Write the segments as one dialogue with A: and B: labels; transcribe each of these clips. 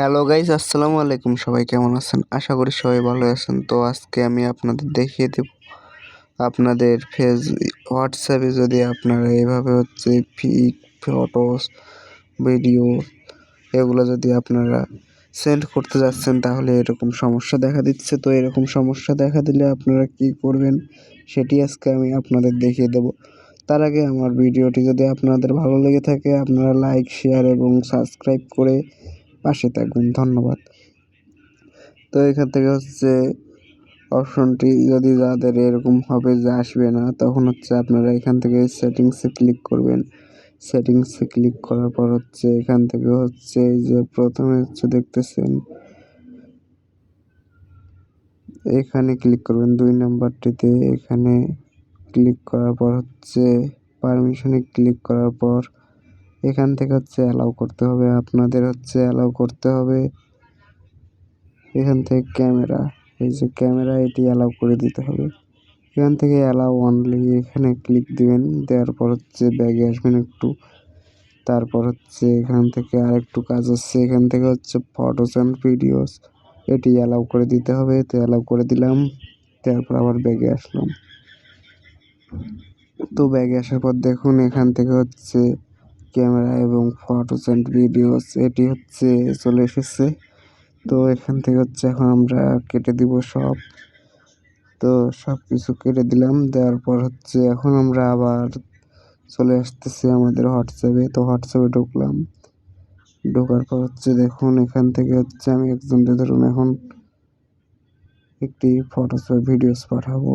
A: Hello guys, আসসালামু আলাইকুম। সবাই কেমন আছেন? আশা করি সবাই ভালো আছেন। তো আজকে আমি আপনাদের দেখিয়ে দেব আপনাদের হোয়াটসঅ্যাপে যদি আপনারা এইভাবে পিক, ফটোস, ভিডিও এগুলো যদি আপনারা সেন্ড করতে যাচ্ছেন তাহলে এরকম সমস্যা দেখা দিচ্ছে। তো এরকম সমস্যা দেখা দিলে আপনারা কি করবেন সেটি আজকে আমি আপনাদের দেখিয়ে দেব। তার আগে আমার ভিডিওটি যদি আপনাদের ভালো লেগে থাকে আপনারা লাইক, শেয়ার এবং সাবস্ক্রাইব করে পাশে থাকবেন। ধন্যবাদ। তো এখান থেকে অপশনটি যদি যাদের এরকম হবে যে আসবে না, তখন আপনারা এখান থেকে সেটিংসে ক্লিক করবেন। সেটিংসে ক্লিক করার পর এখান থেকে এই যে প্রথমে দেখতেছেন এখানে ক্লিক করবেন 2 নাম্বারটিতে। এখানে ক্লিক করার পর পারমিশনে ক্লিক করার পর এখান থেকে অ্যালাউ করতে হবে। আপনাদের অ্যালাউ করতে হবে এখান থেকে ক্যামেরা, এই যে ক্যামেরা, এটি অ্যালাউ করে দিতে হবে। এখান থেকে অ্যালাউ অনলি এখানে ক্লিক দিবেন। দেওয়ার পর ব্যাগে আসবেন একটু। তারপর এখান থেকে আরেকটু কাজ আছে। এখান থেকে ফটোস অ্যান্ড ভিডিওস, এটি অ্যালাউ করে দিতে হবে। তো অ্যালাউ করে দিলাম। তারপর আবার ব্যাগে আসলাম। তো ব্যাগে আসার পর দেখুন এখান থেকে ক্যামেরা এবং ফটোস অ্যান্ড ভিডিওস, এটি চলে এসেছে। তো এখান থেকে এখন আমরা কেটে দিব সব। তো সব কিছু কেটে দিলাম। দেওয়ার পর এখন আমরা আবার চলে আসতেছি আমাদের হোয়াটসঅ্যাপে। তো হোয়াটসঅ্যাপে ঢুকলাম। ঢোকার পর দেখুন এখান থেকে আমি একজনকে ধরুন এখন একটি ফটোস বা ভিডিওস পাঠাবো।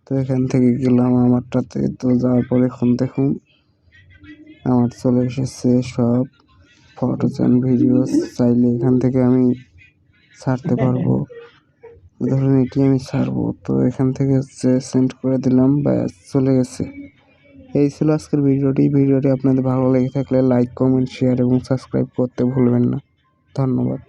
A: তো এখান থেকে গেলাম আমারটাতে। তো যাওয়ার পর এখন দেখুন আমার চলে এসেছে সব ফটোস অ্যান্ড ভিডিওস। চাইলে এখান থেকে আমি ছাড়তে পারবো। ধরুন এটি আমি ছাড়বো। তো এখান থেকে সেন্ড করে দিলাম, ব্যাস চলে গেছে। এই ছিল আজকের ভিডিওটি আপনাদের ভালো লেগে থাকলে লাইক, কমেন্ট, শেয়ার এবং সাবস্ক্রাইব করতে ভুলবেন না। ধন্যবাদ।